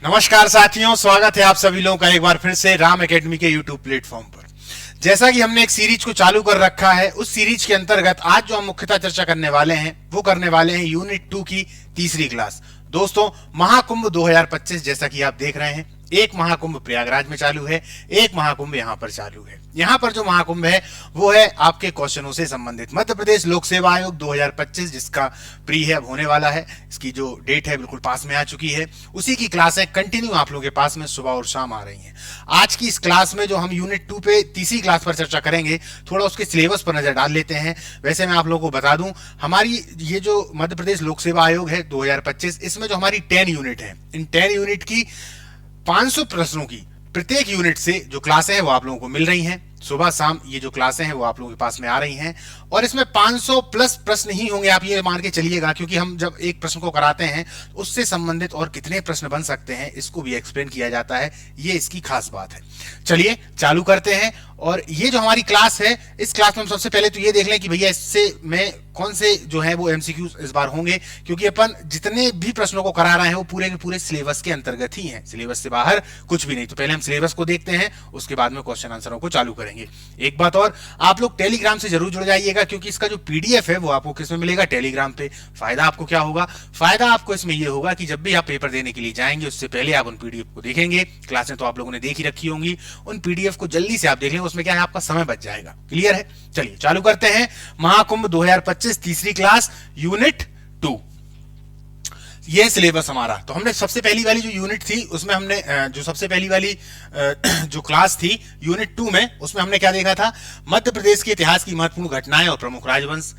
नमस्कार साथियों, स्वागत है आप सभी लोगों का एक बार फिर से राम एकेडमी के यूट्यूब प्लेटफॉर्म पर। जैसा कि हमने एक सीरीज को चालू कर रखा है, उस सीरीज के अंतर्गत आज जो हम मुख्यतः चर्चा करने वाले हैं वो करने वाले हैं यूनिट 2 की तीसरी क्लास। दोस्तों, महाकुंभ 2025 जैसा कि आप देख रहे हैं, एक महाकुंभ प्रयागराज में चालू है, एक महाकुंभ यहाँ पर चालू है। यहाँ पर जो महाकुंभ है वो है आपके क्वेश्चनों से संबंधित मध्य प्रदेश लोक सेवा आयोग 2025, जिसका प्री है अब होने वाला है। इसकी जो डेट है बिल्कुल पास में आ चुकी है। उसी की क्लासें कंटिन्यू आप लोगों के पास में सुबह और शाम आ रही हैं। आज की इस क्लास में जो हम यूनिट 2 पे तीसरी क्लास पर चर्चा करेंगे, थोड़ा उसके सिलेबस पर नजर डाल लेते हैं। वैसे मैं आप लोगों को बता दूं, हमारी ये जो मध्य प्रदेश लोक सेवा आयोग है 2025, इसमें जो हमारी 10 यूनिट है, इन 10 यूनिट की 500 प्रश्नों की प्रत्येक यूनिट से जो क्लासें हैं वो आप लोगों को मिल रही हैं। सुबह शाम ये जो क्लासें हैं वो आप लोगों के पास में आ रही हैं, और इसमें 500 प्लस प्रश्न ही होंगे, आप ये मान के चलिएगा, क्योंकि हम जब एक प्रश्न को कराते हैं उससे संबंधित और कितने प्रश्न बन सकते हैं इसको भी एक्सप्लेन किया जाता है। ये इसकी खास बात है। चलिए चालू करते हैं। और ये जो हमारी क्लास है, इस क्लास में हम सबसे पहले तो ये देख लें कि भैया इससे में कौन से जो है वो एमसीक्यू इस बार होंगे, क्योंकि अपन जितने भी प्रश्नों को करा रहे हैं वो पूरे के पूरे सिलेबस के अंतर्गत ही हैं, सिलेबस से बाहर कुछ भी नहीं। तो पहले हम सिलेबस को देखते हैं, उसके बाद में क्वेश्चन आंसरों को चालू करेंगे। एक बात और, आप लोग टेलीग्राम से जरूर जुड़ जाइएगा, क्योंकि इसका जो पीडीएफ है वो आपको किसमें मिलेगा, टेलीग्राम पे। फायदा आपको क्या होगा? फायदा आपको इसमें यह होगा कि जब भी आप पेपर देने के लिए जाएंगे उससे पहले आप उन पीडीएफ को देखेंगे। क्लासें तो आप लोगों ने देख ही रखी होंगी, उन पीडीएफ को जल्दी से आप देख लेंगे, उसमें क्या है आपका समय बच जाएगा। क्लियर है? चलिए चालू करते हैं। महाकुंभ 2025 तीसरी क्लास यूनिट 2, ये सिलेबस हमारा। तो हमने सबसे पहली वाली जो यूनिट थी उसमें हमने जो सबसे पहली वाली जो क्लास थी यूनिट 2 में, उसमें हमने क्या देखा था? मध्य प्रदेश के इतिहास की महत्वपूर्ण घटनाएं और प्रमुख राजवंश।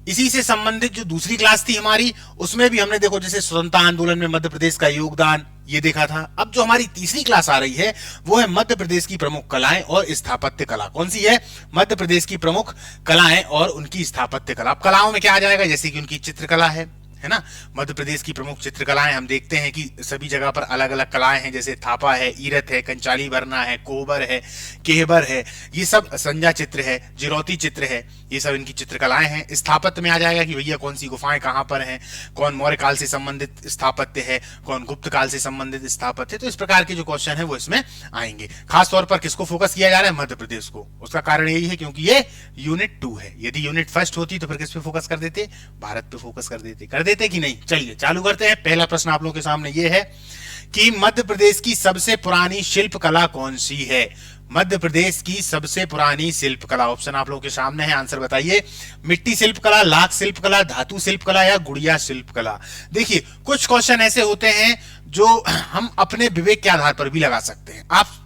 इसी से संबंधित जो दूसरी क्लास थी हमारी, उसमें भी हमने देखो जैसे स्वतंत्रता आंदोलन में मध्य प्रदेश का योगदान, ये देखा था। अब जो हमारी तीसरी क्लास आ रही है वो है मध्य प्रदेश की प्रमुख कलाएं और स्थापत्य कला। कौन सी है? मध्य प्रदेश की प्रमुख कलाएं और उनकी स्थापत्य कला। अब कलाओं में क्या आ जाएगा? जैसे कि उनकी चित्रकला है ना, मध्य प्रदेश की प्रमुख चित्रकलाएं हम देखते हैं कि सभी जगह पर अलग अलग कलाएं हैं, जैसे थापा है, ईरत है, कंचाली भरना है, कोबर है, केहबर है, ये सब संजा चित्र है, जिरौती चित्र है, ये सब इनकी चित्रकलाएं हैं। स्थापत्य में आ जाएगा कि भैया कौन सी गुफाएं कहां पर हैं, कौन मौर्य काल से संबंधित स्थापत्य है, कौन गुप्त काल से संबंधित स्थापत्य है। तो इस प्रकार के जो क्वेश्चन है वो इसमें आएंगे। खासतौर पर किसको फोकस किया जा रहा है? मध्य प्रदेश को। उसका कारण यही है क्योंकि ये यूनिट 2 है। यदि यूनिट फर्स्ट होती तो फिर किस पे फोकस कर देते? भारत पे फोकस कर देते कि नहीं। चलिए चालू करते हैं। पहला प्रश्न आप लोगों के सामने ये है कि मध्य प्रदेश की सबसे पुरानी शिल्प कला कौन सी है? मध्य प्रदेश की सबसे पुरानी शिल्प कला। ऑप्शन आप लोगों के सामने है, आंसर बताइए। मिट्टी शिल्प कला, लाख शिल्प कला, धातु शिल्प कला या गुड़िया शिल्प कला। देखिए कुछ क्वेश्चन ऐसे होते हैं जो हम अपने विवेक के आधार पर भी लगा सकते हैं। आप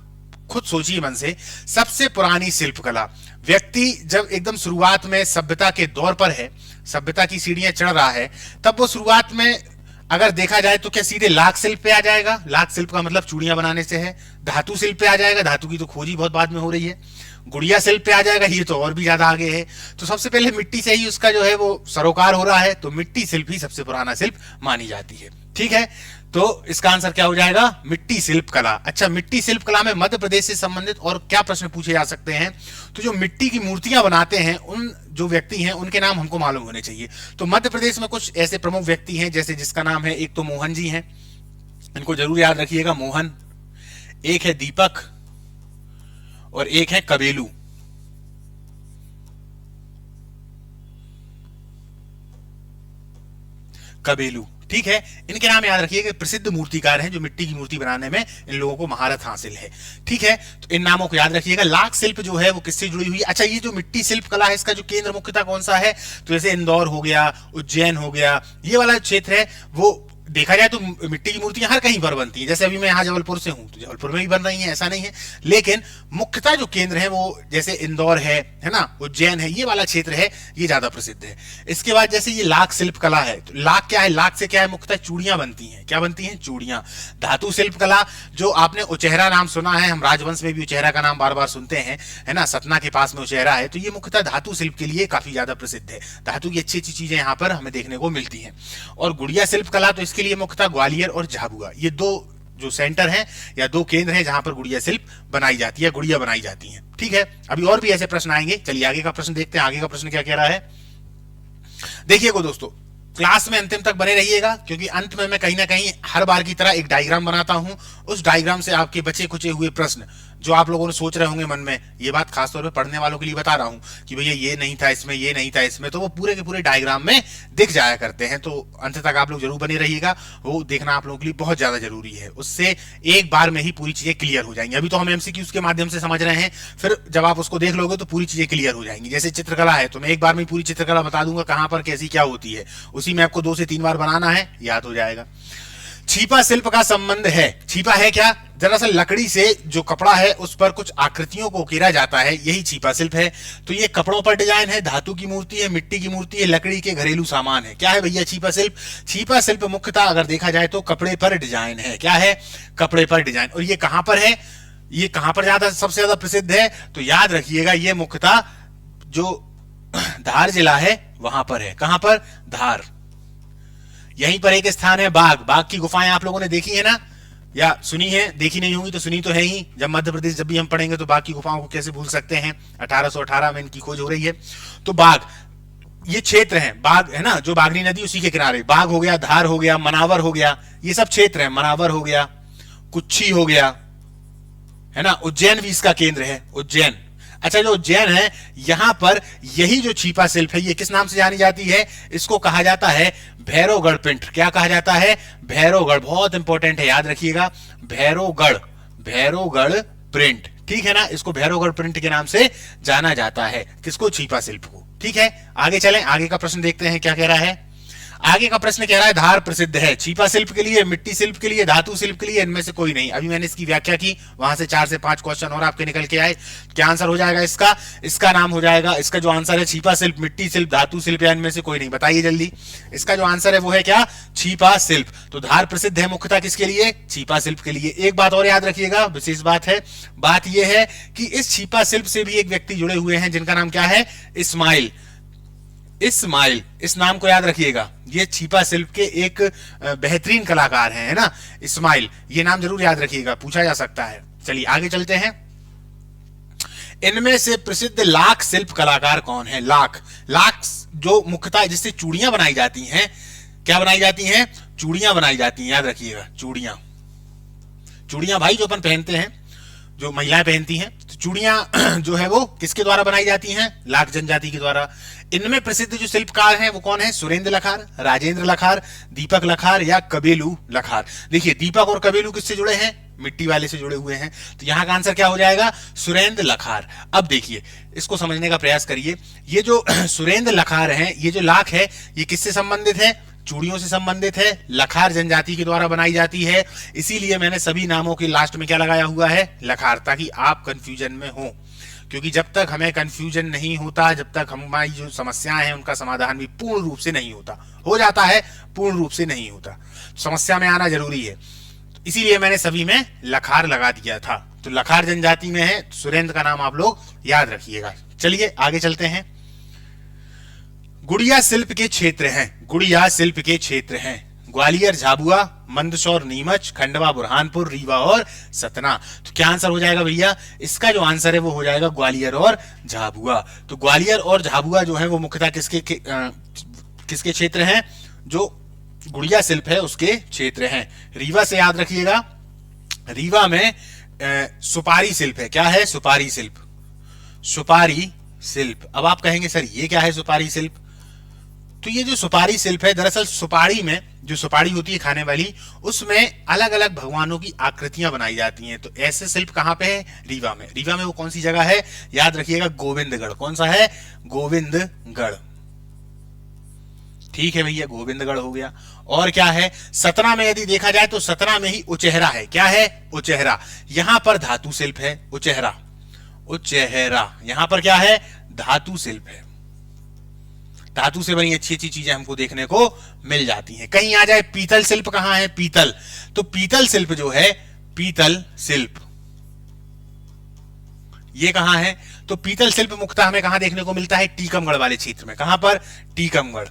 खुद सोचिए मन से, सबसे पुरानी शिल्प कला। व्यक्ति जब एकदम शुरुआत में सभ्यता के दौर पर है, सभ्यता की सीढ़ियां चढ़ रहा है, तब वो शुरुआत में अगर देखा जाए तो क्या सीधे लाख शिल्प पे आ जाएगा? लाख शिल्प का मतलब चूड़ियां बनाने से है। धातु शिल्प पे आ जाएगा, धातु की तो खोज ही बहुत बाद में हो रही है। गुड़िया शिल्प पे आ जाएगा, ये तो और भी ज्यादा आगे है। तो सबसे पहले मिट्टी से ही उसका जो है वो सरोकार हो रहा है, तो मिट्टी शिल्प ही सबसे पुराना शिल्प मानी जाती है। ठीक है, तो इसका आंसर क्या हो जाएगा? मिट्टी शिल्प कला। अच्छा, मिट्टी शिल्प कला में मध्य प्रदेश से संबंधित और क्या प्रश्न पूछे जा सकते हैं? तो जो मिट्टी की मूर्तियां बनाते हैं उन जो व्यक्ति हैं उनके नाम हमको मालूम होने चाहिए। तो मध्य प्रदेश में कुछ ऐसे प्रमुख व्यक्ति हैं, जैसे जिसका नाम है, एक तो मोहन जी हैं, इनको जरूर याद रखिएगा, मोहन। एक है दीपक और एक है कबेलू। कबेलू, ठीक है, इनके नाम याद रखिए कि प्रसिद्ध मूर्तिकार हैं जो मिट्टी की मूर्ति बनाने में इन लोगों को महारत हासिल है। ठीक है, तो इन नामों को याद रखिएगा। लाख शिल्प जो है वो किससे जुड़ी हुई है? अच्छा, ये जो मिट्टी शिल्प कला है इसका जो केंद्र मुख्यतः कौन सा है? तो जैसे इंदौर हो गया, उज्जैन हो गया, ये वाला क्षेत्र है वो देखा जाए तो मिट्टी की मूर्तियां हर कहीं पर बनती हैं। जैसे अभी मैं यहाँ जबलपुर से हूँ तो जबलपुर में भी बन रही हैं, ऐसा नहीं है। लेकिन मुख्यतः जो केंद्र है वो जैसे इंदौर है ना, उज्जैन है, ये वाला क्षेत्र है, ये ज्यादा प्रसिद्ध है। इसके बाद जैसे ये लाख शिल्प कला है, तो लाख क्या है? लाख से क्या है? मुख्यतः चूड़ियां बनती हैं। क्या बनती हैं? चूड़ियां। धातु शिल्प कला, जो आपने उचेहरा नाम सुना है, हम राजवंश में भी उचेहरा का नाम बार बार सुनते हैं, है ना, सतना के पास में उचेहरा है, तो ये मुख्यतः धातु शिल्प के लिए काफी ज्यादा प्रसिद्ध है। धातु की अच्छी अच्छी चीजें यहाँ पर हमें देखने को मिलती हैं। और गुड़िया शिल्प कला, तो इसके लिए मुख्यतः ग्वालियर और झाबुआ, ये दो जो सेंटर हैं या दो केंद्र हैं जहां पर गुड़िया शिल्प बनाई जाती है, गुड़िया बनाई जाती है। ठीक है, अभी और भी ऐसे प्रश्न आएंगे। चलिए आगे का प्रश्न देखते हैं। आगे का प्रश्न क्या कह रहा है? देखिए को दोस्तों, क्लास में अंतिम तक बने रहिएगा, क्योंकि अंत में मैं कहीं ना कहीं हर बार की तरह एक डायग्राम बनाता हूं। उस डायग्राम से आपके बचे कुचे हुए प्रश्न जो आप लोगों ने सोच रहे होंगे मन में, ये बात खासतौर पे पढ़ने वालों के लिए बता रहा हूं कि भैया ये नहीं था इसमें, ये नहीं था इसमें, तो वो पूरे के पूरे डायग्राम में दिख जाया करते हैं। तो अंत तक आप लोग जरूर बने रहिएगा, वो देखना आप लोगों के लिए बहुत ज्यादा जरूरी है। उससे एक बार में ही पूरी चीजें क्लियर हो जाएंगी। अभी तो हम एमसीक्यूज के माध्यम से समझ रहे हैं, फिर जब आप उसको देख लोगे तो पूरी चीजें क्लियर हो जाएंगी। जैसे चित्रकला है तो मैं एक बार में पूरी चित्रकला बता दूंगा कहां पर कैसी क्या होती है, उसी में आपको 2 से 3 बार बनाना है, याद हो जाएगा। छीपा शिल्प का संबंध है, छीपा है क्या? दरअसल लकड़ी से जो कपड़ा है उस पर कुछ आकृतियों को उकेरा जाता है, यही छीपा शिल्प है। तो ये कपड़ों पर डिजाइन है, धातु की मूर्ति है, मिट्टी की मूर्ति है, लकड़ी के घरेलू सामान है। क्या है भैया छीपा शिल्प? छीपा शिल्प मुख्यतः अगर देखा जाए तो कपड़े पर डिजाइन है। क्या है? कपड़े पर डिजाइन। और ये कहां पर है, ये कहां पर ज्यादा सबसे ज्यादा प्रसिद्ध है? तो याद रखिएगा ये मुख्यतः जो धार जिला है वहां पर है। कहां पर? धार। यहीं पर एक स्थान है बाघ। बाघ की गुफाएं आप लोगों ने देखी है ना, या सुनी है? देखी नहीं होगी तो सुनी तो है ही। जब मध्य प्रदेश जब भी हम पढ़ेंगे तो बाघ की गुफाओं को कैसे भूल सकते हैं। 1818 में इनकी खोज हो रही है। तो बाघ ये क्षेत्र है, बाघ है ना, जो बागनी नदी उसी के किनारे। बाघ हो गया, धार हो गया, मनावर हो गया, ये सब क्षेत्र है। मनावर हो गया, कुच्छी हो गया, है ना। उज्जैन भी इसका केंद्र है, उज्जैन। अच्छा, जो उज्जैन है यहां पर यही जो छीपा शिल्प है ये किस नाम से जानी जाती है? इसको कहा जाता है भैरवगढ़ प्रिंट। क्या कहा जाता है? भैरवगढ़। बहुत इंपॉर्टेंट है, याद रखिएगा, भैरवगढ़, भैरवगढ़ प्रिंट। ठीक है ना, इसको भैरवगढ़ प्रिंट के नाम से जाना जाता है। किसको? छीपा शिल्प को। ठीक है, आगे चलें, आगे का प्रश्न देखते हैं क्या कह रहा है। आगे का प्रश्न कह रहा है धार प्रसिद्ध है छीपा शिल्प के लिए, मिट्टी शिल्प के लिए, धातु शिल्प के लिए, इनमें से कोई नहीं। अभी मैंने इसकी व्याख्या की, वहां से 4 से 5 क्वेश्चन और आपके निकल के आए। क्या आंसर हो जाएगा इसका? इसका नाम हो जाएगा, इसका जो आंसर है छीपा शिल्प, मिट्टी शिल्प, धातु शिल्प, या इनमें से कोई नहीं। बताइए जल्दी, इसका जो आंसर है वो है क्या? छीपा शिल्प। तो धार प्रसिद्ध है मुख्यतः किसके लिए? छीपा शिल्प के लिए। एक बात और याद रखिएगा, विशेष बात है, बात यह है कि इस छीपा शिल्प से भी एक व्यक्ति जुड़े हुए हैं जिनका नाम क्या है? इस्माइल। इस्माइल, इस नाम को याद रखिएगा, ये छीपा शिल्प के एक बेहतरीन कलाकार हैं, है ना, इस्माइल। ये नाम जरूर याद रखिएगा, पूछा जा सकता है। चलिए आगे चलते हैं। इनमें से प्रसिद्ध लाख शिल्प कलाकार कौन है? लाख, लाख जो मुख्यतः जिससे चूड़ियां बनाई जाती हैं। क्या बनाई जाती हैं? चूड़ियां बनाई जाती हैं, याद रखिएगा, चूड़ियां। चूड़ियां भाई जो अपन पहनते हैं, जो महिलाएं पहनती हैं, तो चूड़ियां जो है वो किसके द्वारा बनाई जाती हैं? लाख जनजाति के द्वारा। इनमें प्रसिद्ध जो शिल्पकार हैं वो कौन है? सुरेंद्र लखार, राजेंद्र लखार, दीपक लखार या कबेलू लखार। देखिए दीपक और कबेलू किससे जुड़े हैं? मिट्टी वाले से जुड़े हुए हैं। तो यहां का आंसर क्या हो जाएगा? सुरेंद्र लखार। अब देखिए इसको समझने का प्रयास करिए। ये जो सुरेंद्र लखार हैं, ये जो लाख है ये किससे संबंधित है? चूड़ियों से संबंधित है, लखार जनजाति के द्वारा बनाई जाती है। इसीलिए मैंने सभी नामों के लास्ट में क्या लगाया हुआ है? लखार, ताकि आप कंफ्यूजन में हो। क्योंकि जब तक हमें कंफ्यूजन नहीं होता, जब तक हमारी जो समस्याएं हैं उनका समाधान भी पूर्ण रूप से नहीं होता, हो जाता है पूर्ण रूप से नहीं होता, समस्या में आना जरूरी है। इसीलिए मैंने सभी में लखार लगा दिया था। तो लखार जनजाति में है, सुरेंद्र का नाम आप लोग याद रखिएगा। चलिए आगे चलते हैं। गुड़िया शिल्प के क्षेत्र हैं, गुड़िया शिल्प के क्षेत्र हैं ग्वालियर, झाबुआ, मंदसौर, नीमच, खंडवा, बुरहानपुर, रीवा और सतना। तो क्या आंसर हो जाएगा भैया? इसका जो आंसर है वो हो जाएगा ग्वालियर और झाबुआ। तो ग्वालियर और झाबुआ जो है वो मुख्यतः किसके क्षेत्र हैं? जो गुड़िया शिल्प है उसके क्षेत्र हैं। रीवा से याद रखिएगा, रीवा में सुपारी शिल्प है। क्या है? सुपारी शिल्प, सुपारी शिल्प। अब आप कहेंगे सर ये क्या है सुपारी शिल्प? तो ये जो सुपारी शिल्प है, दरअसल सुपारी में जो सुपारी होती है खाने वाली, उसमें अलग अलग भगवानों की आकृतियां बनाई जाती हैं। तो ऐसे शिल्प कहां पे है? रीवा में। रीवा में वो कौन सी जगह है? याद रखिएगा, गोविंदगढ़। कौन सा है? गोविंदगढ़। ठीक है भैया, गोविंदगढ़ हो गया। और क्या है? सतना में यदि देखा जाए तो सतना में ही उचेहरा है। क्या है? उचेहरा। यहां पर धातु शिल्प है, उचेहरा, उचेहरा। यहां पर क्या है? धातु शिल्प है। धातु से बनी अच्छी अच्छी चीजें हमको देखने को मिल जाती हैं। कहीं आ जाए पीतल शिल्प, कहां है? पीतल। तो पीतल शिल्प जो है, पीतल शिल्प ये कहां है? तो पीतल शिल्प मुख्यतः हमें कहां देखने को मिलता है? टीकमगढ़ वाले क्षेत्र में। कहां पर? टीकमगढ़।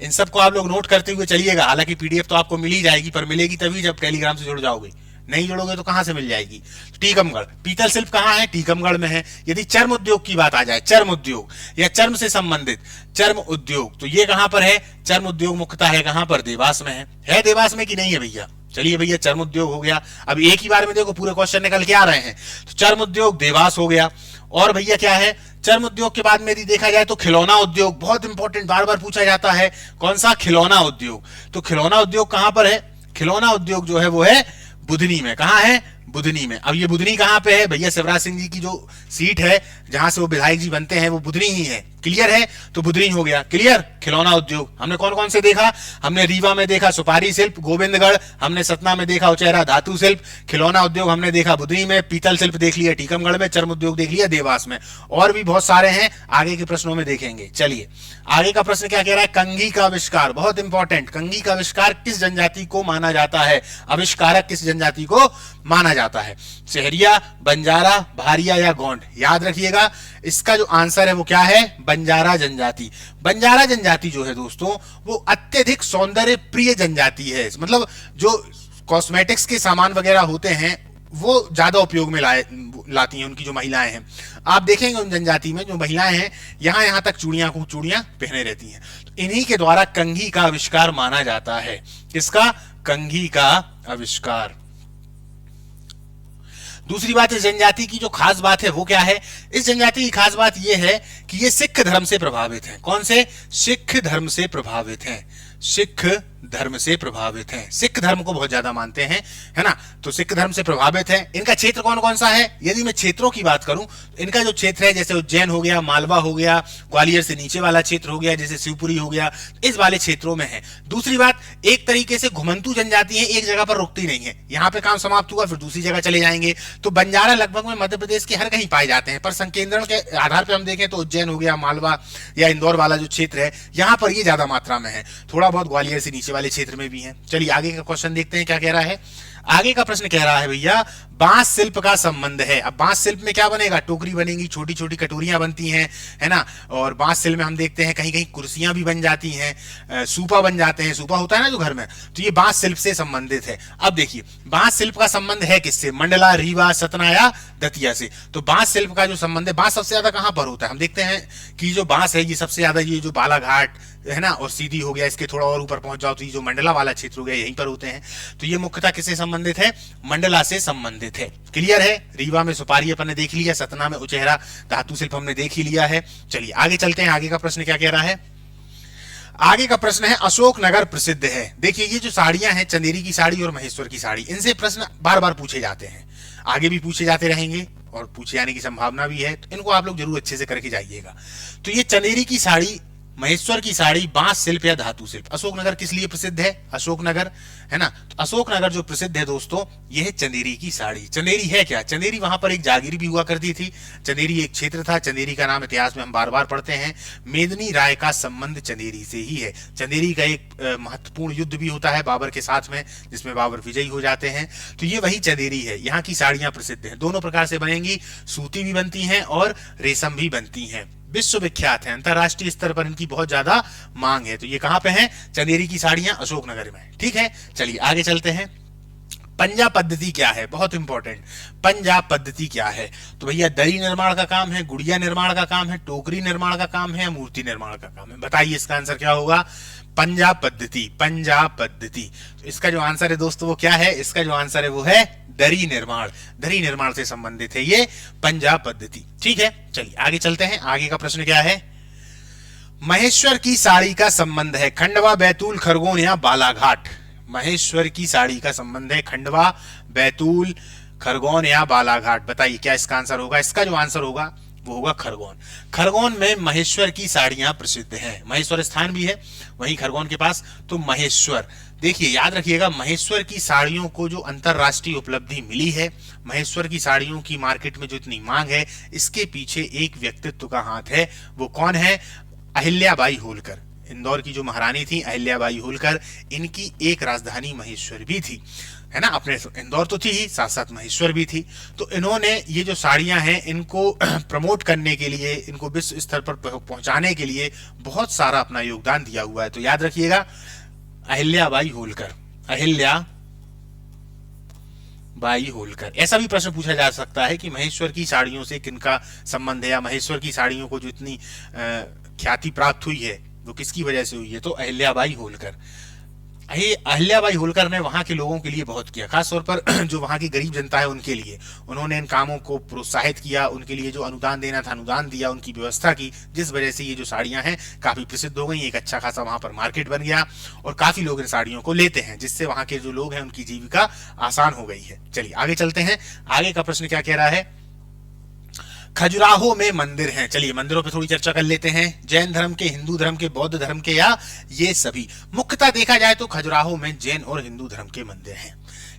इन सबको आप लोग नोट करते हुए चलिएगा। हालांकि पीडीएफ तो आपको मिल ही जाएगी, पर मिलेगी तभी जब टेलीग्राम से जुड़ जाओगे, नहीं जोड़ोगे तो कहां से मिल जाएगी? टीकमगढ़। पीतल शिल्प कहाँ है? टीकमगढ़ में है। यदि चर्म उद्योग की बात आ जाए, चर्म उद्योग या चर्म से संबंधित चर्म उद्योग, तो ये कहां पर है? चर्म उद्योग मुख्यतः है कहां पर? देवास में है देवास में कि नहीं है भैया? चलिए भैया, चर्म उद्योग हो गया। अब एक ही बार में देखो पूरे क्वेश्चन निकल के आ रहे हैं। तो चर्म उद्योग देवास हो गया। और भैया क्या है? चर्म उद्योग के बाद में यदि देखा जाए तो खिलौना उद्योग, बहुत इंपॉर्टेंट, बार बार पूछा जाता है। कौन सा? खिलौना उद्योग। तो खिलौना उद्योग कहां पर है? खिलौना उद्योग जो है वो है बुधनी में। कहां है? बुधनी में। अब ये बुधनी कहां पे है भैया? शिवराज सिंह जी की जो सीट है जहां से वो विधायक जी बनते हैं वो बुधनी ही है। क्लियर है? तो बुधनी हो गया। क्लियर? खिलौना उद्योग हमने कौन कौन से देखा? हमने रीवा में देखा सुपारी शिल्प, गोविंदगढ़, हमने सतना में देखा उचेहरा धातु शिल्प, खिलौना उद्योग हमने देखा बुधनी में, पीतल शिल्प देख लिया टीकमगढ़ में, चर्म उद्योग देख लिया देवास में। और भी बहुत सारे हैं, आगे के प्रश्नों में देखेंगे। चलिए आगे का प्रश्न क्या कह रहा है? कंघी का आविष्कार, बहुत इंपॉर्टेंट। कंघी का आविष्कार किस जनजाति को माना जाता है? आविष्कारक किस जनजाति को माना जाता है? सहरिया, बंजारा, भारिया या गोंड? याद रखिएगा, इसका जो आंसर है वो क्या है? बंजारा जनजाति। बंजारा जनजाति जो है दोस्तों वो अत्यधिक सौंदर्य प्रिय जनजाति है। मतलब जो कॉस्मेटिक्स के सामान वगैरह होते हैं वो ज्यादा उपयोग में लाती हैं उनकी जो महिलाएं हैं। आप देखेंगे उन जनजाति में जो महिलाएं हैं यहां तक चूड़ियां पहने रहती हैं। तो इन्हीं के द्वारा कंघी का आविष्कार माना जाता है। किसका? कंघी का आविष्कार। दूसरी बात, इस जनजाति की जो खास बात है वो क्या है? इस जनजाति की खास बात यह है कि ये सिख धर्म से प्रभावित है। कौन से? सिख धर्म से प्रभावित है। सिख धर्म से प्रभावित हैं, सिख धर्म को बहुत ज्यादा मानते हैं, है ना। तो सिख धर्म से प्रभावित है। इनका क्षेत्र कौन कौन सा है? यदि मैं क्षेत्रों की बात करूं, इनका जो क्षेत्र है जैसे उज्जैन हो गया, मालवा हो गया, ग्वालियर से नीचे वाला क्षेत्र हो गया, जैसे शिवपुरी हो गया, इस वाले क्षेत्रों में है। दूसरी बात, एक तरीके से घुमंतु जनजाति है, एक जगह पर रुकती नहीं है। यहाँ पे काम समाप्त हुआ फिर दूसरी जगह चले जाएंगे। तो बंजारा लगभग में मध्य प्रदेश के हर कहीं पाए जाते हैं, पर संकेंद्रण के आधार पर हम देखें तो उज्जैन हो गया, मालवा या इंदौर वाला जो क्षेत्र है यहाँ पर ये ज्यादा मात्रा में है। थोड़ा बहुत ग्वालियर से नीचे वाले क्षेत्र में भी है। चलिए आगे का क्वेश्चन देखते हैं क्या कह रहा है। आगे का प्रश्न कह रहा है भैया, बांस शिल्प का संबंध है। अब बांस शिल्प में क्या बनेगा? टोकरी बनेगी, छोटी छोटी कटोरियां बनती हैं, है ना। और बांस शिल्प में हम देखते हैं कहीं कहीं कुर्सियां भी बन जाती हैं, सूपा बन जाते हैं, सूपा होता है ना जो घर में, तो ये बांस शिल्प से संबंधित है। अब देखिए बांस शिल्प का संबंध है किससे? मंडला, रीवा, सतना या दतिया से। तो बांस शिल्प का जो संबंध है, बांस सबसे ज्यादा कहां पर होता है? हम देखते हैं कि जो बांस है ये सबसे ज्यादा ये जो बालाघाट है ना और सीधी हो गया, इसके थोड़ा और ऊपर पहुंच जाओ तो ये जो मंडला वाला क्षेत्र हो गया यहीं पर होते हैं। तो ये मुख्यतः किससे संबंधित है? मंडला से संबंधित है। क्लियर है? रीवा में सुपारी अपन ने देख लिया, सतना में उचेहरा धातु शिल्प हमने देख ही लिया है। चलिए आगे चलते हैं। आगे का प्रश्न क्या कह रहा है? आगे का प्रश्न है, अशोकनगर प्रसिद्ध है। देखिए ये जो साड़ियां हैं, चंदेरी की साड़ी और महेश्वर की साड़ी, इनसे प्रश्न बार बार पूछे जाते हैं, आगे भी पूछे जाते रहेंगे और पूछे जाने की संभावना भी है। तो इनको आप लोग जरूर अच्छे से करके जाइएगा। तो ये चंदेरी की साड़ी, महेश्वर की साड़ी, बांस शिल्प या धातु शिल्प, अशोकनगर किस लिए प्रसिद्ध है? अशोकनगर, है ना। तो अशोकनगर जो प्रसिद्ध है दोस्तों, यह है चंदेरी की साड़ी। चंदेरी है क्या? चंदेरी वहां पर एक जागीर भी हुआ करती थी। चंदेरी एक क्षेत्र था। चंदेरी का नाम इतिहास में हम बार बार पढ़ते हैं। मेदिनी राय का संबंध चंदेरी से ही है। चंदेरी का एक महत्वपूर्ण युद्ध भी होता है बाबर के साथ में, जिसमें बाबर विजयी हो जाते हैं। तो ये वही चंदेरी है। यहाँ की साड़ियां प्रसिद्ध हैं, दोनों प्रकार से बनेंगी, सूती भी बनती हैं और रेशम भी बनती हैं। विश्वविख्यात है, अंतरराष्ट्रीय स्तर पर इनकी बहुत ज्यादा मांग है। तो ये कहां पे है? चंदेरी की साड़ियां अशोकनगर में। ठीक है, चलिए आगे चलते हैं। पंजा पद्धति क्या है? बहुत इंपॉर्टेंट। पंजा पद्धति क्या है? तो भैया दरी निर्माण का काम है, गुड़िया निर्माण का काम है, टोकरी निर्माण का काम है या मूर्ति निर्माण का काम है? बताइए इसका आंसर क्या होगा? पंजा पद्धति। पंजा पद्धति। तो इसका जो आंसर है दोस्तों वो क्या है? इसका जो आंसर है वो है दरी निर्माण। दरी निर्माण से संबंधित है ये पंजा पद्धति। ठीक है, चलिए आगे चलते हैं। आगे का प्रश्न क्या है? महेश्वर की साड़ी का संबंध है खंडवा, बैतूल, खरगोन या बालाघाट? महेश्वर की साड़ी का संबंध है खंडवा, बैतूल, खरगोन या बालाघाट? बताइए क्या इसका आंसर होगा? इसका जो आंसर होगा वो होगा खरगोन। खरगोन में महेश्वर की साड़ियां प्रसिद्ध हैं। महेश्वर स्थान भी है वहीं खरगोन के पास। तो महेश्वर, देखिए याद रखिएगा, महेश्वर की साड़ियों को जो अंतरराष्ट्रीय उपलब्धि मिली है, महेश्वर की साड़ियों की मार्केट में जो इतनी मांग है, इसके पीछे एक व्यक्तित्व का हाथ है। वो कौन है? अहिल्याबाई होलकर। इंदौर की जो महारानी थी अहिल्याबाई होलकर, इनकी एक राजधानी महेश्वर भी थी, है ना। अपने इंदौर तो थी ही, साथ साथ महेश्वर भी थी। तो इन्होंने ये जो साड़ियां हैं इनको प्रमोट करने के लिए, इनको विश्व स्तर पर पहुंचाने के लिए बहुत सारा अपना योगदान दिया हुआ है। तो याद रखिएगा अहिल्याबाई होलकर। अहिल्याबाई बाई होलकर। ऐसा भी प्रश्न पूछा जा सकता है कि महेश्वर की साड़ियों से किनका संबंध है, या महेश्वर की साड़ियों को जो इतनी ख्याति प्राप्त हुई है वो किसकी वजह से हुई है, तो अहिल्याबाई होलकर। ये अहिल्याबाई होलकर ने वहां के लोगों के लिए बहुत किया, खासतौर पर जो वहां की गरीब जनता है उनके लिए उन्होंने इन कामों को प्रोत्साहित किया, उनके लिए जो अनुदान देना था अनुदान दिया, उनकी व्यवस्था की, जिस वजह से ये जो साड़ियां हैं काफी प्रसिद्ध हो गई। एक अच्छा खासा वहां पर मार्केट बन गया और काफी लोग इन साड़ियों को लेते हैं, जिससे वहां के जो लोग हैं उनकी जीविका आसान हो गई है। चलिए आगे चलते हैं, आगे का प्रश्न क्या कह रहा है। खजुराहो में मंदिर हैं। चलिए मंदिरों पे थोड़ी चर्चा कर लेते हैं। जैन धर्म के, हिंदू धर्म के, बौद्ध धर्म के, या ये सभी। मुख्यतः देखा जाए तो खजुराहो में जैन और हिंदू धर्म के मंदिर हैं,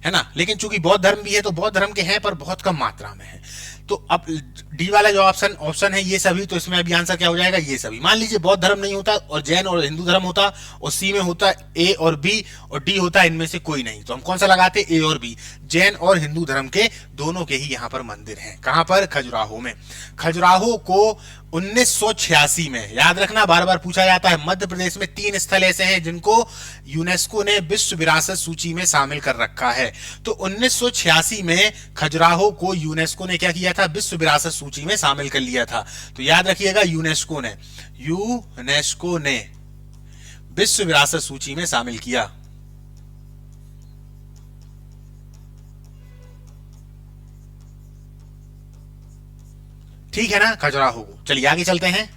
है ना। लेकिन चूंकि बौद्ध धर्म भी है तो बौद्ध धर्म के हैं पर बहुत कम मात्रा में है। तो अब डी वाला जो ऑप्शन है ये सभी, तो इसमें अभी आंसर क्या हो जाएगा, ये सभी। मान लीजिए बौद्ध धर्म नहीं होता और जैन और हिंदू धर्म होता, और सी में होता ए और बी, और डी होता इनमें से कोई नहीं, तो हम कौन सा लगाते, ए और बी। जैन और हिंदू धर्म के दोनों के ही यहाँ पर मंदिर हैं। कहां पर, खजुराहो में। खजुराहो को 1986 में, याद रखना बार बार पूछा जाता है, मध्य प्रदेश में 3 स्थल ऐसे हैं जिनको यूनेस्को ने विश्व विरासत सूची में शामिल कर रखा है। तो 1986 में खजुराहो को यूनेस्को ने क्या किया था, विश्व विरासत सूची में शामिल कर लिया था। तो याद रखिएगा यूनेस्को ने विश्व विरासत सूची में शामिल किया। ठीक है ना, खजुराहो को। चलिए आगे चलते हैं।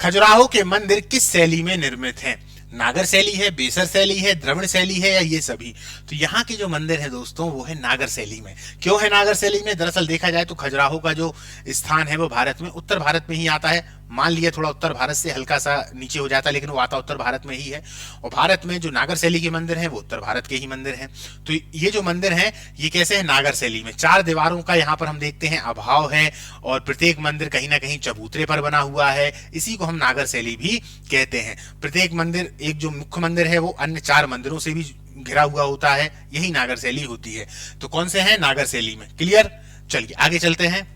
खजुराहो के मंदिर किस शैली में निर्मित हैं। नागर शैली है, बेसर शैली है, द्रविड़ शैली है, या ये सभी। तो यहाँ के जो मंदिर है दोस्तों वो है नागर शैली में। क्यों है नागर शैली में, दरअसल देखा जाए तो खजुराहो का जो स्थान है वो भारत में, उत्तर भारत में ही आता है। मान लिया थोड़ा उत्तर भारत से हल्का सा नीचे हो जाता है, लेकिन वो आता उत्तर भारत में ही है। और भारत में जो नागर शैली के मंदिर हैं वो उत्तर भारत के ही मंदिर हैं। तो ये जो मंदिर हैं ये कैसे है, नागर शैली में। 4 दीवारों का यहाँ पर हम देखते हैं अभाव है, और प्रत्येक मंदिर कहीं ना कहीं चबूतरे पर बना हुआ है, इसी को हम नागर शैली भी कहते हैं। प्रत्येक मंदिर, एक जो मुख्य मंदिर है वो अन्य 4 मंदिरों से भी घिरा हुआ होता है, यही नागर शैली होती है। तो कौन से हैं, नागर शैली में। क्लियर। चलिए आगे चलते हैं।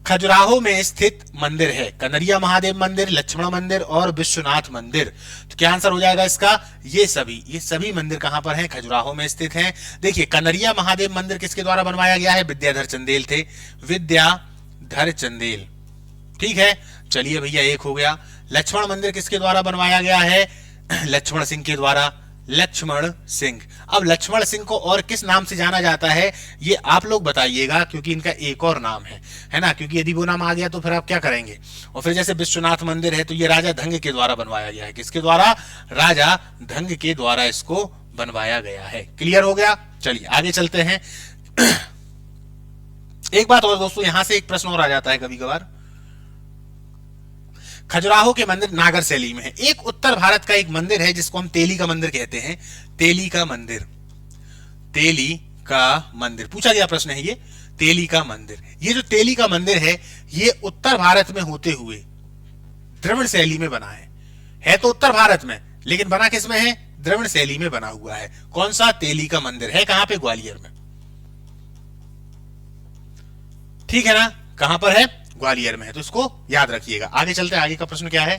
खजुराहो में स्थित मंदिर है कनरिया महादेव मंदिर, लक्ष्मण मंदिर और विश्वनाथ मंदिर। तो क्या आंसर हो जाएगा इसका, ये सभी मंदिर कहां पर हैं, खजुराहो में स्थित हैं। देखिए कनरिया महादेव मंदिर किसके द्वारा बनवाया गया है, विद्याधर चंदेल थे, विद्याधर चंदेल। ठीक है, चलिए भैया एक हो गया। लक्ष्मण मंदिर किसके द्वारा बनवाया गया है, लक्ष्मण सिंह के द्वारा, लक्ष्मण सिंह। अब लक्ष्मण सिंह को और किस नाम से जाना जाता है ये आप लोग बताइएगा, क्योंकि इनका एक और नाम है ना, क्योंकि यदि वो नाम आ गया तो फिर आप क्या करेंगे। और फिर जैसे विश्वनाथ मंदिर है तो ये राजा धंग के द्वारा बनवाया गया है। किसके द्वारा, राजा धंग के द्वारा इसको बनवाया गया है। क्लियर हो गया। चलिए आगे चलते हैं। एक बात और दोस्तों, यहां से एक प्रश्न और आ जाता है कभी कभार। खजुराहो के मंदिर नागर शैली में है। एक उत्तर भारत का एक मंदिर है जिसको हम तेली का मंदिर कहते हैं, तेली का मंदिर। तेली का मंदिर पूछा गया प्रश्न है ये, तेली का मंदिर। ये जो तेली का मंदिर है ये उत्तर भारत में होते हुए द्रविड़ शैली में बना है तो उत्तर भारत में, लेकिन बना किस में है, द्रविड़ शैली में बना हुआ है। कौन सा, तेली का मंदिर है कहां पे, ग्वालियर में। ठीक है ना, कहां पर है, ग्वालियर में है, तो इसको याद रखिएगा। आगे चलते हैं, आगे का प्रश्न क्या है।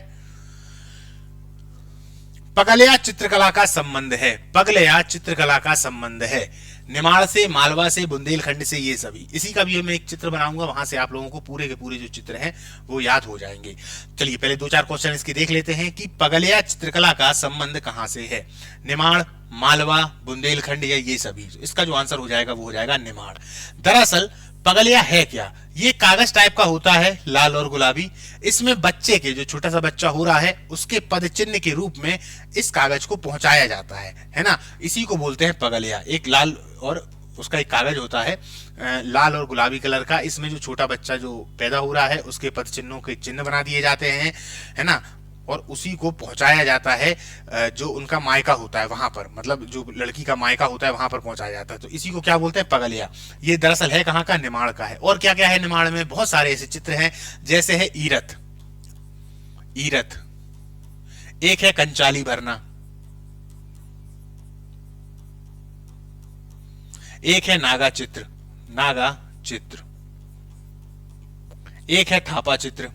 पगलया चित्रकला का संबंध है, पगलया चित्रकला का संबंध है निमाड़ से, मालवा से, बुंदेलखंड से, ये सभी। इसी का भी मैं एक चित्र बनाऊंगा, वहां से आप लोगों को पूरे के पूरे जो चित्र हैं वो याद हो जाएंगे। चलिए पहले 2-4 क्वेश्चन इसकी देख लेते हैं कि पगलया चित्रकला का संबंध कहां से है, निमाड़, मालवा, बुंदेलखंड या ये सभी। इसका जो आंसर हो जाएगा वो हो जाएगा निमाड़। दरअसल पगलिया है क्या, ये कागज टाइप का होता है, लाल और गुलाबी। इसमें बच्चे के, जो छोटा सा बच्चा हो रहा है उसके पद चिन्ह के रूप में इस कागज को पहुंचाया जाता है ना। इसी को बोलते हैं पगलिया। एक लाल और उसका एक कागज होता है लाल और गुलाबी कलर का, इसमें जो छोटा बच्चा जो पैदा हो रहा है उसके पद चिन्हों के चिन्ह बना दिए जाते हैं, है ना, और उसी को पहुंचाया जाता है जो उनका मायका होता है वहां पर, मतलब जो लड़की का मायका होता है वहां पर पहुंचाया जाता है। तो इसी को क्या बोलते हैं, पगलिया। ये दरअसल है कहां का, निमाड़ का है। और क्या क्या है निमाड़ में, बहुत सारे ऐसे चित्र हैं, जैसे है ईरत, ईरत, एक है कंचाली भरना, एक है नागा चित्र, नागा चित्र, एक है थापा चित्र,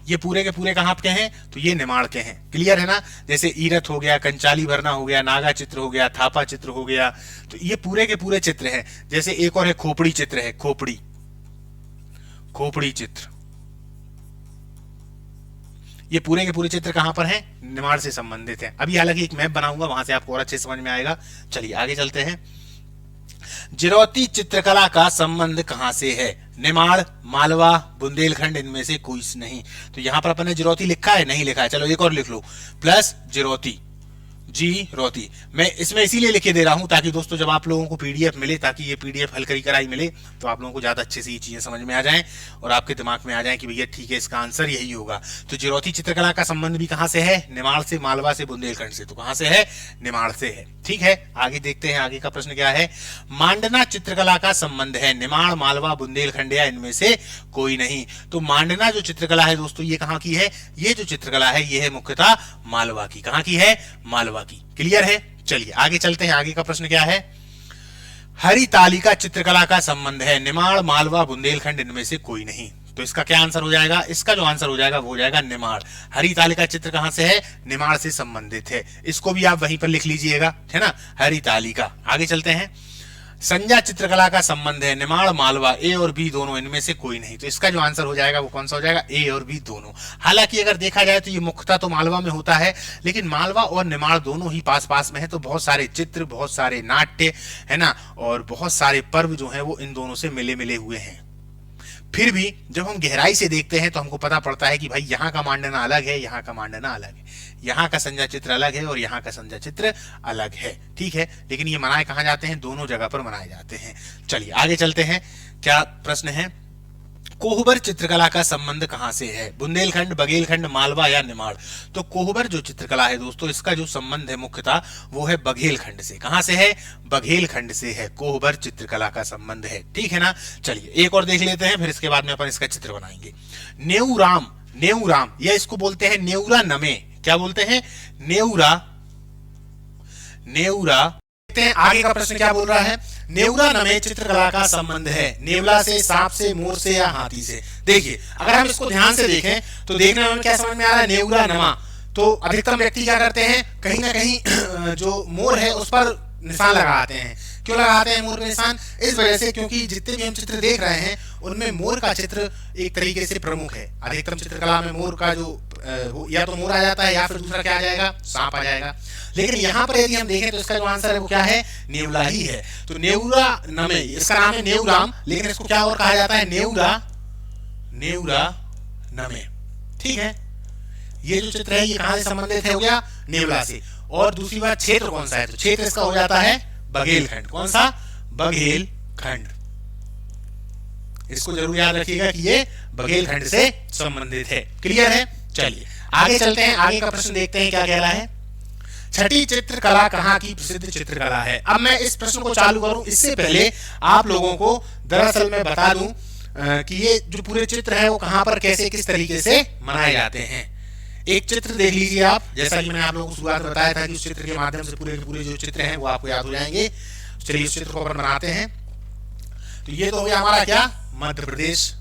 ये पूरे के पूरे कहाँ के हैं, तो ये निमाड़ के हैं। क्लियर है ना। जैसे ईरत हो गया, कंचाली भरना हो गया, नागा चित्र हो गया, थापा चित्र हो गया, तो ये पूरे के पूरे चित्र हैं। जैसे एक और है खोपड़ी चित्र है, खोपड़ी खोपड़ी चित्र, ये पूरे के पूरे चित्र कहां पर हैं, निमाड़ से संबंधित है। अभी हालांकि एक मैप बनाऊंगा, वहां से आपको और अच्छे समझ में आएगा। चलिए आगे चलते हैं। जिरौती चित्रकला का संबंध कहां से है, निमाड़, मालवा, बुंदेलखंड, इनमें से कोई नहीं। तो यहां पर अपन ने जिरौती लिखा है, नहीं लिखा है, चलो एक और लिख लो, प्लस जिरौती, जी रोती। मैं इसमें इसीलिए लिखे दे रहा हूं ताकि दोस्तों जब आप लोगों को पीडीएफ मिले, ताकि ये पीडीएफ हल करी कराई मिले, तो आप लोगों को ज्यादा अच्छे से ये चीजें समझ में आ जाएं और आपके दिमाग में आ जाए कि भैया ठीक है, इसका आंसर यही होगा। तो जिरौती चित्रकला का संबंध भी कहां से है, निमाड़ से, मालवा से, बुंदेलखंड से। तो कहां से है, निमाड़ से है। ठीक है, आगे देखते हैं आगे का प्रश्न क्या है। मांडना चित्रकला का संबंध है निमाड़, मालवा, बुंदेलखंड या इनमें से कोई नहीं। तो मांडना जो चित्रकला है दोस्तों, ये कहां की है, ये जो चित्रकला है ये है मुख्यतः मालवा की। कहां की है, मालवा की। क्लियर है। चलिए आगे चलते हैं, आगे का प्रश्न क्या है। हरितालिका चित्रकला का संबंध है निमाड़, मालवा, बुंदेलखंड, इनमें से कोई नहीं। तो इसका क्या आंसर हो जाएगा, इसका जो आंसर हो जाएगा वो हो जाएगा निमाड़। हरितालिका चित्र कहां से है, निमाड़ से संबंधित है। इसको भी आप वहीं पर लिख लीजिएगा, है ना, हरितालिका। आगे चलते हैं। संज्ञा चित्रकला का संबंध है निमाड़, मालवा, ए और बी दोनों, इनमें से कोई नहीं। तो इसका जो आंसर हो जाएगा वो कौन सा हो जाएगा, ए और बी दोनों। हालांकि अगर देखा जाए तो ये मुख्यतः तो मालवा में होता है, लेकिन मालवा और निमाड़ दोनों ही पास पास में है, तो बहुत सारे चित्र, बहुत सारे नाट्य, है ना, और बहुत सारे पर्व जो है वो इन दोनों से मिले मिले हुए हैं। फिर भी जब हम गहराई से देखते हैं तो हमको पता पड़ता है कि भाई यहाँ का मांडना अलग है, यहाँ का मांडना अलग है, यहाँ का संज्ञा चित्र अलग है और यहाँ का संज्ञा चित्र अलग है। ठीक है, लेकिन ये मनाए कहाँ जाते हैं, दोनों जगह पर मनाए जाते हैं। चलिए आगे चलते हैं, क्या प्रश्न है। कोहबर चित्रकला का संबंध कहां से है, बुंदेलखंड, बघेलखंड, मालवा या निमाड़। तो कोहबर जो चित्रकला है दोस्तों, इसका जो संबंध है मुख्यतः वो है बघेलखंड से। कहां से है, बघेलखंड से है, कोहबर चित्रकला का संबंध है। ठीक है ना। चलिए एक और देख लेते हैं, फिर इसके बाद में अपन इसका चित्र बनाएंगे। नेऊराम, नेऊराम या इसको बोलते हैं नेउरा नमे। क्या बोलते हैं, नेउरा, नेउरा। आगे का प्रश्न क्या बोल रहा है, नेउरा नमे चित्रकला का संबंध है नेवला से, सांप से, मोर से या हाथी से। देखिए अगर हम इसको ध्यान से देखें तो देखने में क्या समझ में आ रहा है, नेउरा नमा। तो अधिकतम व्यक्ति क्या करते हैं, कहीं ना कहीं जो मोर है उस पर निशान लगाते हैं। क्यों लगाते हैं मोर का निशान, इस वजह से क्योंकि जितने भी हम चित्र देख रहे हैं उनमें मोर का चित्र एक तरीके से प्रमुख है। अधिकतम चित्रकला में मोर का जो या तो मोर आ जाता है या फिर दूसरा क्या आ जाएगा, सांप आ जाएगा। लेकिन यहाँ पर यदि हम देखें तो इसका जो आंसर है वो क्या है, नेवला ही है। तो नेउरा नमे, इसका नाम है नेउराम, लेकिन इसको क्या और कहा जाता है, नेउरा, नेउरा नमे। ठीक है, ये जो चित्र है ये कहां से संबंधित है, हो गया नेवला से। और दूसरी बात, क्षेत्र कौन सा है, तो क्षेत्र इसका हो जाता है बघेलखंड। कौन सा, बघेलखंड। इसको जरूर याद रखिएगा कि ये बघेलखंड से संबंधित है। क्लियर है। चलिए आगे चलते हैं, आगे का प्रश्न देखते हैं क्या कह रहा है। छठी चित्रकला कहाँ की प्रसिद्ध चित्रकला है। अब मैं इस प्रश्न को चालू करूं इससे पहले आप लोगों को दरअसल मैं बता दूं कि ये जो पूरे चित्र है वो कहां पर कैसे किस तरीके से मनाए जाते हैं। एक चित्र देख लीजिए आप, जैसा कि मैंने आप लोगों को शुरुआत में बताया था कि उस चित्र के माध्यम से पूरे के पूरे जो चित्र हैं वो आपको याद हो जाएंगे। चलिए उस चित्र को अपन बनाते हैं। तो ये तो हो गया हमारा क्या, मध्य प्रदेश।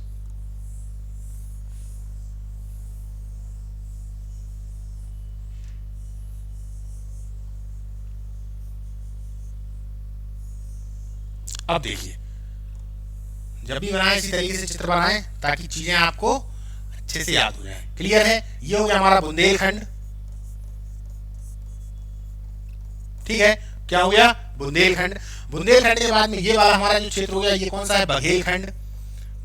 अब देखिए, जब भी बनाए इसी तरीके से चित्र बनाएं ताकि चीजें आपको अच्छे से याद हो जाए। क्लियर है। ये हो गया हमारा बुंदेलखंड। ठीक है, क्या हो गया, बुंदेलखंड। बुंदेलखंड के बाद में ये वाला हमारा जो क्षेत्र हो गया ये कौन सा है, बघेलखंड,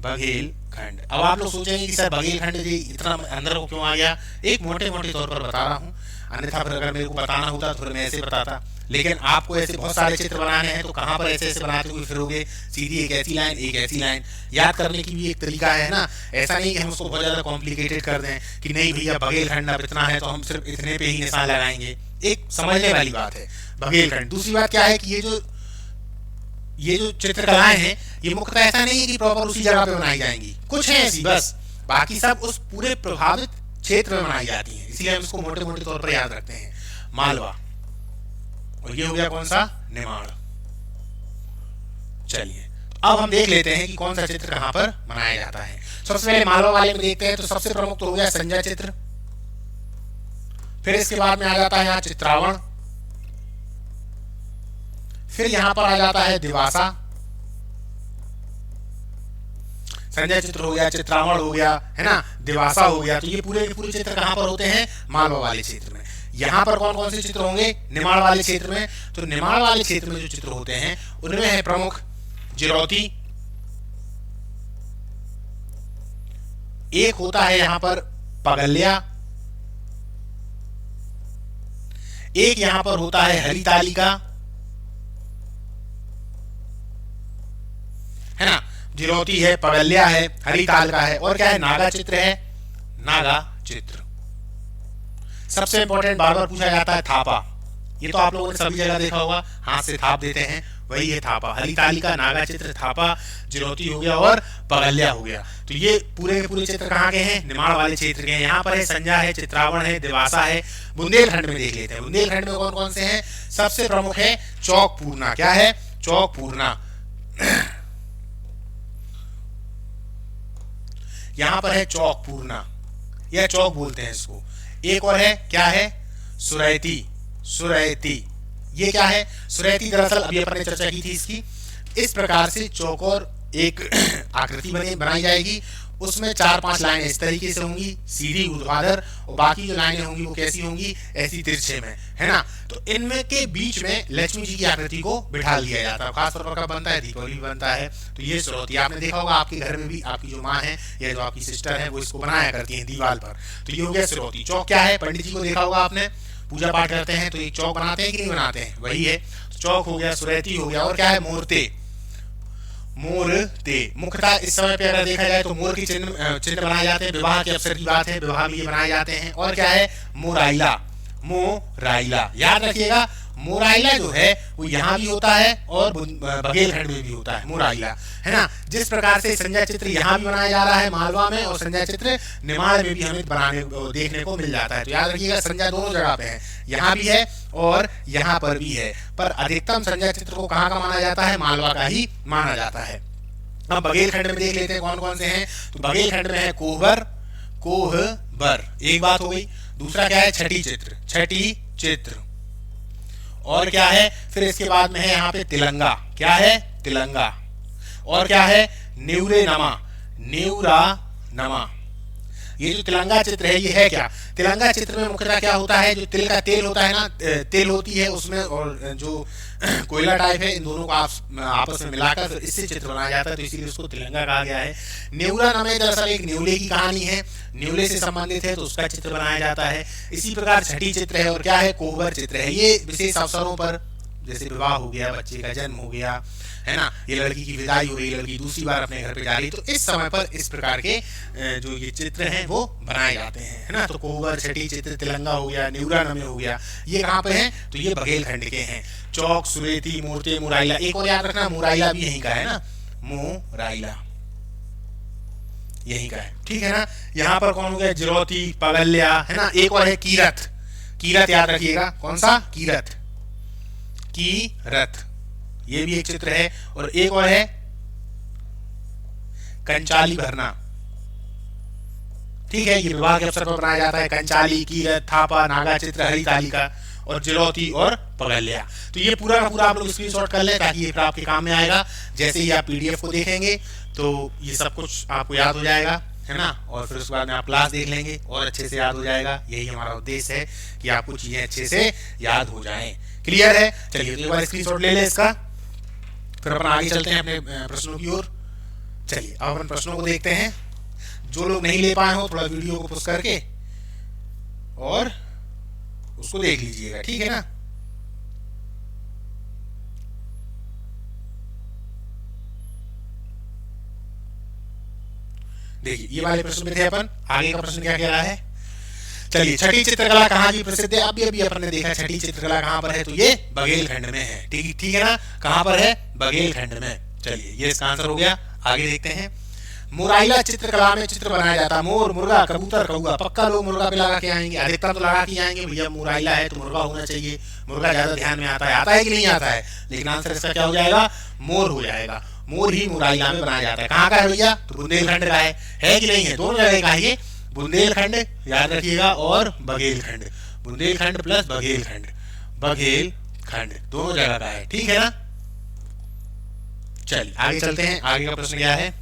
बघेलखंड। अब आप लोग सोचेंगे कि सर बघेलखंड इतना अंदर को क्यों आ गया, एक मोटे मोटे तौर पर बता रहा हूं, अन्यथा फिर अगर मेरे को बताना होता तो मैं ऐसे बताता। लेकिन आपको ऐसे बहुत सारे चित्र बनाने हैं तो कहां पर ऐसे ऐसे बनाते हुए फिरोगे, सीधी एक ऐसी लाइन, एक ऐसी लाइन। याद करने की भी एक तरीका है ना, ऐसा नहीं कि हम उसको बहुत ज्यादा कॉम्प्लिकेटेड कर दें कि नहीं भैया बघेलखंड अब इतना है तो हम सिर्फ इतने पे ही निशान लगाएंगे। एक समझने वाली बात है बघेलखंड। दूसरी बात क्या है कि ये जो चित्रकलाएं हैं ये मुख्यतः ऐसा नहीं है कि प्रॉपर उसी जगह पे बनाई जाएंगी, कुछ है ऐसी बस, बाकी सब उस पूरे प्रभावित क्षेत्र में बनाई जाती हैं, इसीलिए हम इसको मोटे मोटे तौर पर याद रखते हैं। मालवा, और ये हो गया कौन सा, निमाड़। चलिए अब हम देख लेते हैं कि कौन सा चित्र कहां पर मनाया जाता है। सबसे पहले मालवा वाले में देखते हैं तो सबसे प्रमुख तो हो गया संजय चित्र, फिर इसके बाद में आ जाता है यहाँ चित्रावण, फिर यहां पर आ जाता है दिवासा। संजय चित्र हो गया, चित्रावण हो गया, है ना, दिवासा हो गया। तो ये पूरे के पूरे चित्र कहां पर होते हैं? मालवा वाले क्षेत्र में। यहां पर कौन कौन से चित्र होंगे? निमाड़ वाले क्षेत्र में। तो निमाड़ वाले क्षेत्र में जो चित्र होते हैं उनमें है प्रमुख जिरौती, एक होता है यहां पर पगल्या, एक यहां पर होता है हरितालिका, है ना, जिरौती है, पगल्या है, हरितालिका है, और क्या है? नागा चित्र है, नागा चित्र। सबसे इंपॉर्टेंट बार बार पूछा जाता है थापा। ये तो आप लोगों ने सभी जगह देखा होगा, हाथ से थाप देते हैं, वही है थापा। हरितालिका, नागा चित्र, थापा, जिरौती हो गया और पगल्या हो गया। तो ये पूरे के पूरे चित्र कहाँ के हैं? निमाड़ वाले क्षेत्र के हैं। यहाँ पर है संजय है, चित्रावण है, दिवासा है। बुंदेलखंड में देख लेते हैं, बुंदेलखंड में कौन कौन से हैं? सबसे प्रमुख है चौक पूर्णा। क्या है? चौक पूर्णा। यहां पर है चौक पूर्णा, यह चौक बोलते हैं इसको। एक और है, क्या है? सुरैती, सुरैती। ये क्या है? सुरैती दरअसल अभी अपन ने चर्चा की थी इसकी। इस प्रकार से चौकोर एक आकृति बनाई जाएगी, उसमें 4-5 लाइनें इस तरीके से होंगी, सीधी ऊर्ध्वाधर, और बाकी जो लाइनें होंगी वो कैसी होंगी? ऐसी तिरछे में, है ना। तो इनमें के बीच में लक्ष्मी जी की आकृति को बिठा दिया जाता है। खास तौर पर कब बनता है? दीपावली बनता है। तो ये स्रोत आपने देखा होगा, आपके घर में भी आपकी जो माँ है या जो आपकी सिस्टर है वो इसको बनाया करती है दीवार पर। तो ये हो गया स्रोती। चौक क्या है? पंडित जी को देखा होगा आपने, पूजा पाठ करते हैं तो एक चौक बनाते हैं कि नहीं बनाते हैं? वही है। चौक हो गया, सुरैती हो गया, और क्या है? मूर्ते, मूर्ते। मुख्यतः इस समय पे अगर देखा जाए तो मोर की चिन्ह बनाए जाते हैं। विवाह के अवसर की बात है, विवाह में ये बनाए जाते हैं। और क्या है? मोराइला, मोराइला। याद रखिएगा, मोराइला जो है वो यहाँ भी होता है और बघेलखंड में भी होता है मोराइला, है ना। जिस प्रकार से संजय चित्र यहाँ भी बनाया जा रहा है मालवा में, और संजय चित्र निमाड़ में भी हमें बनाने देखने को मिल जाता है। तो याद रखिएगा, संजय दोनों जगह पे है, यहाँ भी है और यहाँ पर भी है। पर अधिकतम संजय चित्र को कहाँ का माना जाता है? मालवा का ही माना जाता है। अब बघेलखंड में देख लेते हैं कौन कौन से हैं। तो बघेलखंड में है कोहबर, कोहबर, एक बात हो गई। दूसरा क्या है? छठी चित्र, छठी चित्र। और क्या है? फिर इसके बाद में है यहाँ पे तिलंगा। क्या है? तिलंगा। और क्या है? न्यूरे नमा, न्यूरा नमा। ये जो तिलंगा चित्र है ये है क्या? तिलंगा चित्र में मुख्यतः क्या होता है? जो तिल का तेल होता है ना, तेल होती है उसमें, और जो कोयला टाइप है, इन दोनों को आपस में मिलाकर फिर इससे चित्र बनाया जाता है, तो इसीलिए उसको तिलंगा कहा गया है। न्यूरा नाम दरअसल एक न्यूले की कहानी है, न्यूले से संबंधित है, तो उसका चित्र बनाया जाता है। इसी प्रकार छठी चित्र है, और क्या है? कोहबर चित्र है। ये विशेष अवसरों पर, जैसे विवाह हो गया, बच्चे का जन्म हो गया, है ना, ये लड़की की विदाई हो गई, लड़की दूसरी बार अपने घर पे जा रही, तो इस समय पर इस प्रकार के जो ये चित्र हैं वो बनाए जाते हैं, है ना। तो कोहबर, छठी चित्र, तिलंगा हो गया, न्यूरा नमे हो गया, ये कहाँ पे हैं? तो ये बघेलखंड के हैं। चौक, सुरेती, मूर्ते, मुराइला। एक और याद रखना, मुराइला भी यहीं का है ना, मुराइला यहीं का है, ठीक है ना। यहाँ पर कौन हो गया? जिरौती, पगल्या, है ना। एक और है कीरत, कीरत याद रखिएगा। कौन सा? कीरत, कीरत, ये भी एक चित्र है। और एक और है कंचाली भरना, ठीक है, ये विवाह के अवसर पर बनाया जाता है। कंचाली, कीरत, थापा, नागा चित्र, हरितालिका, और जिरौती और पगल्या। तो ये पूरा का पूरा आप लोग स्क्रीनशॉट कर लें, ताकि ये आपके काम में आएगा। जैसे ही आप पीडीएफ को देखेंगे तो ये सब कुछ आपको याद हो जाएगा, है ना। और फिर उसके बाद में आप क्लास देख लेंगे और अच्छे से याद हो जाएगा। यही हमारा उद्देश्य है कि आपको चीजें अच्छे से याद हो जाएं। क्लियर है? चलिए, तो एक बार स्क्रीनशॉट ले लें इसका, फिर अपन आगे चलते हैं अपने प्रश्नों की ओर। चलिए, अब अपन प्रश्नों को देखते हैं। जो लोग नहीं ले पाए हो, थोड़ा वीडियो को पॉज करके और उसको देख लीजिएगा, ठीक है ना। देखिए, ये वाले प्रश्न में थे अपन। आगे का प्रश्न क्या कह रहा है? चलिए, छठी चित्रकला कहाँ की प्रसिद्ध है? अभी अभी अपन ने देखा छठी चित्रकला कहाँ पर है, तो ये बघेलखंड में है, ठीक है ना। कहाँ पर है? बघेलखंड में। चलिए, ये इसका आंसर हो गया। आगे देखते हैं। मुराइला चित्रकला में चित्र बनाया जाता है मोर, मुर्गा, कबूतर, कौआ। पक्का लोग मुर्गा पे लगा के आएंगे, अधिकतर तो लगा के आएंगे, भैया मुराइला है तो मुर्गा होना चाहिए, मुर्गा ज्यादा ध्यान में आता है कि नहीं आता है? लेकिन आंसर इसका क्या हो जाएगा? मोर हो जाएगा। मोर ही मुराइला में बनाया जाता है। कहाँ का है भैया? तो बुंदेलखंड का है कि नहीं है? दोनों जगह का है ये, बुंदेलखंड याद रखिएगा और बघेलखंड, बुंदेलखंड प्लस बघेलखंड, बघेलखंड दोनों जगह का है, ठीक है ना। चलिए आगे चलते हैं, आगे का प्रश्न क्या है?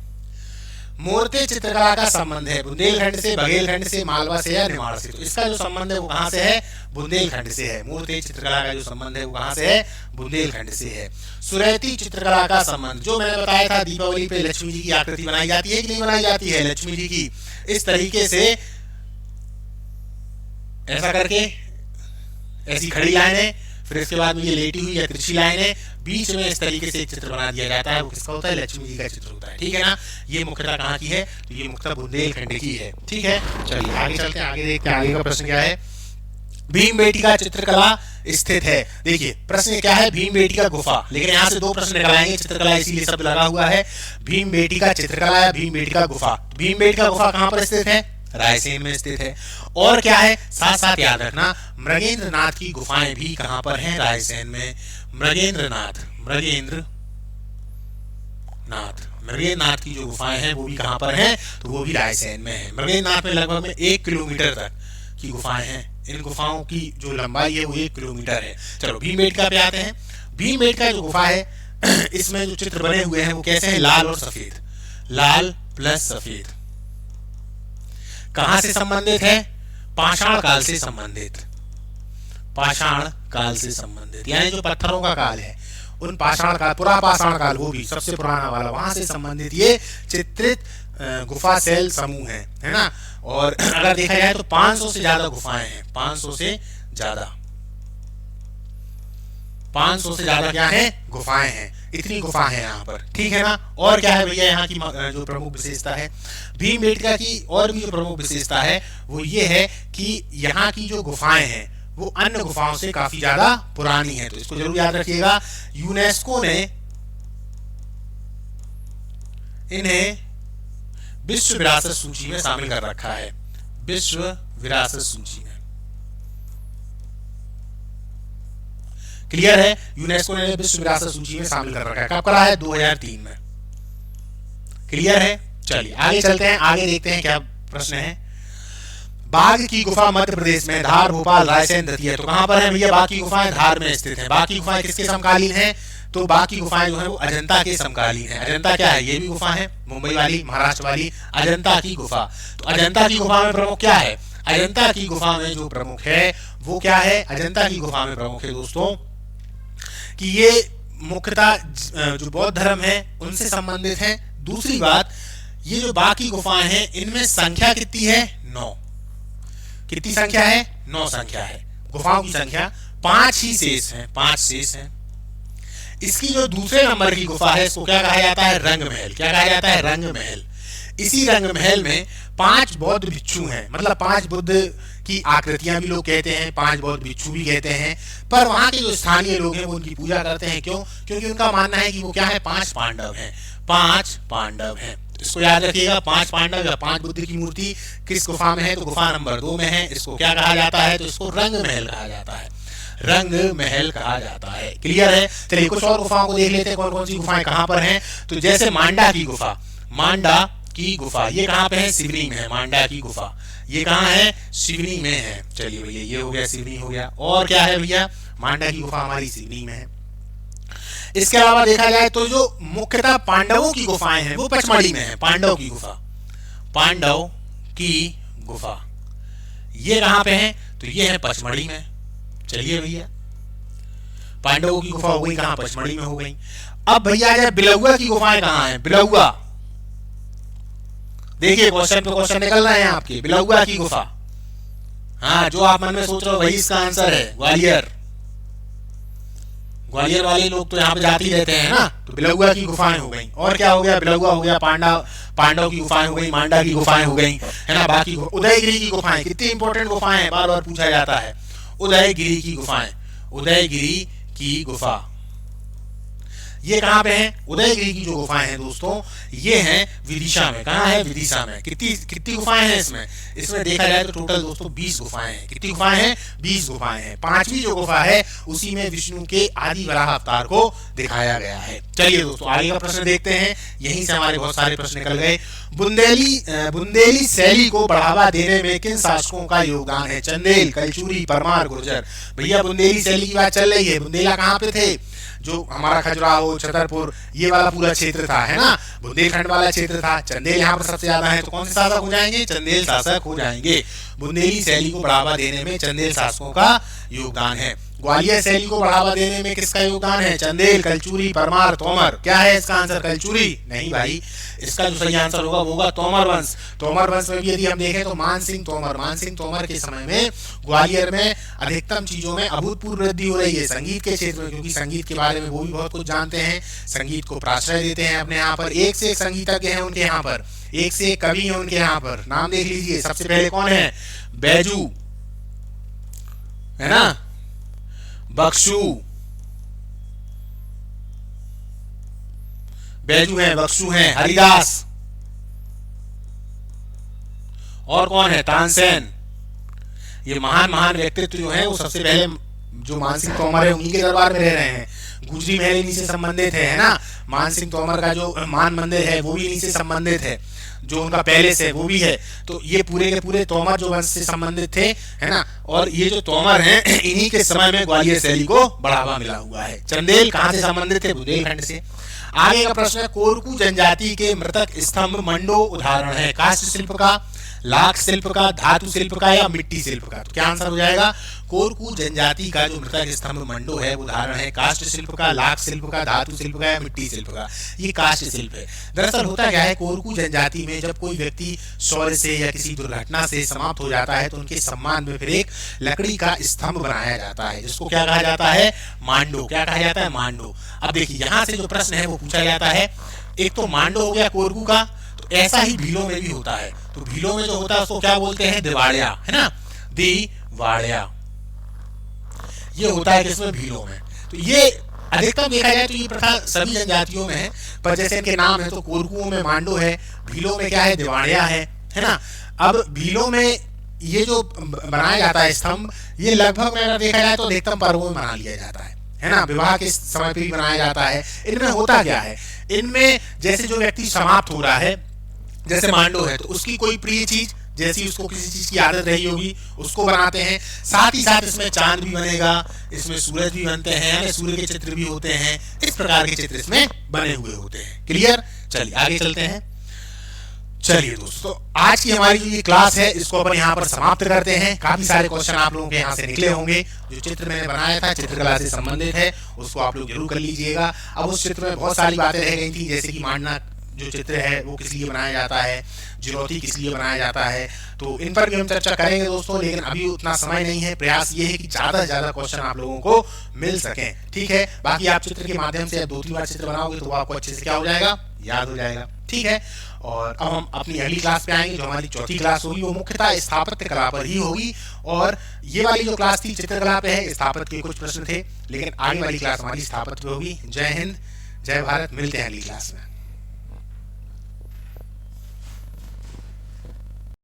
मूर्ति चित्रकला का संबंध है बुंदेलखंड से, बघेलखंड से, मालवा से या निमाड़ से? तो इसका जो संबंध है वो कहाँ से है? बुंदेलखंड से है। मूर्ति चित्रकला का जो संबंध है वो कहाँ से है? बुंदेलखंड से है। सुरैती चित्रकला का संबंध, जो मैंने बताया था दीपावली पे लक्ष्मी जी की आकृति बनाई जाती है कि नहीं बनाई जाती है? लक्ष्मी जी की इस तरीके से ऐसा करके, ऐसी खड़ी लाइनें, फिर इसके बाद में ये लेटी हुई या तिरछी लाइनें, बीच में इस तरीके से एक चित्र बना दिया जाता है। वो किसका होता है? लक्ष्मी जी का चित्र होता है, ठीक है ना। ये मुख्यतः कहाँ की है? तो ये मुख्यतः बुंदेलखंड की है, ठीक है। चलिए आगे चलते हैं, आगे देखते हैं आगे का प्रश्न क्या है। भीमबेटका चित्रकला स्थित है। देखिए प्रश्न क्या है? भीमबेटका गुफा, लेकिन यहाँ से दो प्रश्न निकल आएंगे, चित्रकला इसीलिए शब्द लगा हुआ है। भीमबेटका चित्रकला या भीमबेटका गुफा। भीमबेटका गुफा कहाँ पर स्थित है? रायसेन में स्थित है। और क्या है? साथ साथ याद रखना, मृगेंद्र नाथ की गुफाएं भी कहां पर हैं? रायसेन में। मृगेंद्र नाथ नाथ की जो गुफाएं हैं वो भी कहां पर हैं? तो वो भी रायसेन में है। मृगेंद्र नाथ में लगभग में 1 किलोमीटर तक की गुफाएं हैं। इन गुफाओं की जो लंबाई है वो 1 किलोमीटर है। चलो भीमबेटका पे आते हैं। भीमबेटका जो गुफा है इसमें जो चित्र बने हुए हैं वो कैसे हैं? लाल और सफेद, लाल प्लस सफेद। कहां से संबंधित है? पाषाण काल से संबंधित, पाषाण काल से संबंधित, यानी जो पत्थरों का काल है उन पाषाण काल, पुरा पाषाण काल, वो भी सबसे पुराना वाला, वहां से संबंधित ये चित्रित गुफा सेल समूह है ना। और अगर देखा जाए तो 500 से ज्यादा गुफाएं हैं, 500 से ज्यादा, 500 से ज्यादा क्या है? गुफाएं हैं। इतनी गुफा है यहाँ पर, ठीक है ना। और क्या है भैया यहाँ की जो प्रमुख विशेषता है भीमबेटका की? और भी जो प्रमुख विशेषता है वो ये है कि यहाँ की जो गुफाएं हैं वो अन्य गुफाओं से काफी ज्यादा पुरानी है। तो इसको जरूर याद रखिएगा। यूनेस्को ने इन्हें विश्व विरासत सूची में शामिल कर रखा है, विश्व विरासत सूची में। क्लियर है? यूनेस्को ने विश्व विरासत सूची में शामिल कर रखा है। कब करा है? 2003 में। क्लियर है? चलिए आगे चलते हैं, आगे देखते हैं क्या प्रश्न है। बाघ की गुफा मध्य प्रदेश में, धार, भोपाल, रायसेन, दतिया। तो कहां पर है भैया? बाघ की गुफाएं धार में स्थित है। बाघ की गुफाएं किसके समकालीन है? तो बाघ की गुफाएं जो है वो अजंता के समकालीन है। अजंता क्या है? ये भी गुफा है, मुंबई वाली, महाराष्ट्र वाली अजंता की गुफा। तो अजंता की गुफा में प्रमुख क्या है? अजंता की गुफा में जो प्रमुख है वो क्या है? अजंता की गुफा में प्रमुख है दोस्तों कि ये मुख्यतः जो बौद्ध धर्म है उनसे संबंधित है। दूसरी बात, ये जो बाकी गुफाएं हैं इनमें संख्या कितनी है? 9। कितनी संख्या है? 9 संख्या है। गुफाओं की संख्या 5 ही शेष है, 5 शेष है। इसकी जो दूसरे नंबर की गुफा है इसको क्या कहा जाता है? रंग महल। क्या कहा जाता है? रंग महल। इसी रंग महल में 5 बौद्ध भिक्षु हैं, मतलब 5 बुद्ध की आकृतियां भी लोग कहते हैं, 5 बौद्ध भिक्षु भी कहते हैं। पर वहां के जो स्थानीय लोग हैं वो उनकी पूजा करते हैं। क्यों? क्योंकि उनका मानना है कि वो क्या है? 5 पांडव हैं, 5 पांडव हैं। तो इसको याद रखिएगा, 5 पांडव या 5 बुद्ध की मूर्ति किस गुफा में है? तो गुफा नंबर 2 में है। इसको क्या कहा जाता है? तो इसको रंग महल कहा जाता है, रंग महल कहा जाता है। क्लियर है? चलिए कुछ और गुफाओं को देख लेते हैं, कौन कौन सी गुफाएं कहां पर हैं। तो जैसे मांडा की गुफा, मांडा की गुफा ये कहां पे है? सिवनी में है। मांडा की गुफा ये कहां है? सिवनी में है। चलिए भैया ये हो गया, सिवनी हो गया। और क्या है भैया? मांडा की गुफा हमारी सिवनी में है। इसके अलावा देखा जाए तो जो मुख्यतः पांडवों की गुफाएं हैं वो पचमढ़ी में है। पांडव की गुफा, पांडव की गुफा ये कहां पे है? तो ये है पचमढ़ी में। चलिए भैया पांडवों की गुफा हो गई कहां? पचमढ़ी में हो गई। अब भैया जाए बिलौआ की गुफाएं कहां है? बिलौआ, देखिए क्वेश्चन पे क्वेश्चन निकल रहे हैं आपके। बिलौआ की गुफा, हाँ जो आप मन में सोच रहे हो वही इसका आंसर है, ग्वालियर। ग्वालियर वाले लोग तो यहाँ पे जाते ही रहते हैं ना। तो बिलौआ की गुफाएं हो गई। और क्या हो गया? बिलौआ हो गया, पांडव की गुफाएं हो गई, मांडा की गुफाएं हो गई, है ना। बाकी उदयगिरी की गुफाएं, कितनी इंपॉर्टेंट गुफाएं हैं, बार बार पूछा जाता है। उदयगिरी की गुफाएं, उदयगिरी की गुफा ये कहाँ पे है? उदयगिरी की जो गुफाएं हैं दोस्तों, ये हैं विदिशा में। कहाँ है? विदिशा में। कितनी गुफाएं हैं इसमें? इसमें देखा जाए तो टोटल दोस्तों 20 गुफाएं हैं। कितनी गुफाएं हैं? 20 गुफाएं हैं। पांचवी जो गुफा है उसी में विष्णु के आदि वराह अवतार को दिखाया गया है। चलिए दोस्तों आगे का प्रश्न देखते हैं। यहीं से हमारे बहुत सारे प्रश्न निकल गए। बुंदेली शैली को बढ़ावा देने में किन शासकों का योगदान है? चंदेल, कलचुरी, परमार, गुर्जर। भैया बुंदेली शैली की बात चल रही है। बुंदेला कहाँ पे थे? जो हमारा खजुराहो, छतरपुर, ये वाला पूरा क्षेत्र था, है ना, बुंदेलखंड वाला क्षेत्र था। चंदेल यहाँ पर सबसे ज्यादा है, तो कौन से शासक हो जाएंगे? चंदेल शासक हो जाएंगे। बुंदेली शैली को बढ़ावा देने में चंदेल शासकों का योगदान है। ग्वालियर शैली को बढ़ावा देने में किसका योगदान है? चंदेल, कलचुरी, परमार, तोमर। क्या है इसका आंसर? कलचुरी नहीं भाई, इसका जो सही आंसर होगा वो होगा तोमर वंश। तोमर वंश में भी यदि हम देखें तो मान सिंह तोमर के समय में ग्वालियर में अधिकतम चीजों में अभूतपूर्व वृद्धि हो रही है। संगीत के क्षेत्र में, क्योंकि संगीत के बारे में वो भी बहुत कुछ जानते हैं, संगीत को प्राश्रय देते हैं अपने यहाँ पर। एक से एक संगीतज्ञ हैं उनके यहाँ पर, एक से एक कवि हैं उनके यहाँ पर। नाम देख लीजिए। सबसे पहले कौन है? बैजू, है ना, बख्शू, बैजू हैं, बख्शू हैं, हरिदास, और कौन है? तानसेन। ये महान व्यक्तित्व जो है वो सबसे पहले जो मानसिंह तोमर है उन्हीं के दरबार में रह रहे हैं। गुजरी महल इन्हीं से संबंधित है ना। मानसिंह तोमर का जो मान मंदिर है वो भी इन्हीं से संबंधित है, जो उनका पैलेस है वो भी है। तो ये पूरे के पूरे तोमर जो वंश से संबंधित थे, है ना। और ये जो तोमर हैं इन्हीं के समय में ग्वालियर शैली को बढ़ावा मिला हुआ है। चंदेल कहाँ से संबंधित थे? बुंदेलखंड से। आगे का प्रश्न है, कोरकू जनजाति के मृतक स्तंभ मंडो उदाहरण है? काष्ठ शिल्प का, लाख शिल्प का, धातु शिल्प का, या मिट्टी शिल्प का? तो क्या आंसर हो जाएगा? कोरकू जनजाति का जो मृतक स्तंभ मंडो है उदाहरण है काष्ठ शिल्प का, लाख शिल्प का, धातु शिल्प का, या मिट्टी शिल्प का? ये काष्ठ शिल्प है। दरअसल होता क्या है, कोरकू जनजाति में जब कोई व्यक्ति शौर्य से या किसी दुर्घटना से समाप्त हो जाता है तो उनके सम्मान में फिर एक लकड़ी का स्तंभ बनाया जाता है, जिसको क्या कहा जाता है? मांडो। क्या कहा जाता है? मांडो। अब देखिए यहाँ से जो प्रश्न है वो पूछा जाता है, एक तो मांडो हो गया कोरकू का, तो ऐसा ही भीलों में भी होता है। तो भीलों में जो होता है उसको क्या बोलते हैं? दिवाड़िया, है ना, दिवाड़िया। ये होता है किसमें? भीलों में। तो ये अधिकतम देखा जाए तो ये प्रथा सभी जनजातियों में है, पर जैसे इनके नाम है तो कोरकुओं में मांडो है, भीलों में क्या है? दिवाड़िया है ना। अब भीलों में ये जो बनाया जाता है स्तंभ, ये लगभग अगर देखा जाए तो अधिकतम पर्वों में बना लिया जाता है ना, विवाह के समय पे भी बनाया जाता है। इनमें होता क्या है, इनमें जैसे जो व्यक्ति समाप्त हो रहा है, जैसे मांडो है, तो उसकी कोई प्रिय चीज, जैसी उसको किसी चीज की आदत रही होगी उसको बनाते हैं। साथ ही साथ इसमें चांद भी बनेगा, इसमें सूरज भी बनते हैं, सूर्य के चित्र भी होते हैं, इस प्रकार के चित्र इसमें बने हुए होते हैं। क्लियर? चलिए आगे चलते हैं। चलिए दोस्तों, आज की हमारी जो ये क्लास है इसको अपन यहाँ पर समाप्त करते हैं। काफी सारे क्वेश्चन आप लोगों के यहाँ से निकले होंगे। जो चित्र मैंने बनाया था चित्रकला से संबंधित है, उसको आप लोग जरूर कर लीजिएगा। अब उस चित्र में बहुत सारी बातें रह गई थी, जैसे कि मांडना जो चित्र है वो किस लिए बनाया जाता है, जुलौती किस लिए बनाया जाता है, तो इन पर भी हम चर्चा करेंगे दोस्तों। लेकिन अभी उतना समय नहीं है। प्रयास ये है कि ज्यादा से ज्यादा क्वेश्चन आप लोगों को मिल सके, ठीक है। बाकी आप चित्र के माध्यम से 2-3 बार चित्र बनाओगे तो वो आपको अच्छे से क्या हो जाएगा? याद हो जाएगा, ठीक है। और अब हम अपनी अगली क्लास पे आएंगे, जो हमारी चौथी क्लास होगी वो मुख्यतः स्थापत्य कला पर ही होगी। और ये वाली जो क्लास थी चित्रकला पे है, स्थापत्य के कुछ प्रश्न थे, लेकिन आगे वाली क्लास हमारी स्थापत्य पे होगी। जय हिंद, जय भारत। मिलते हैं अगली क्लास में।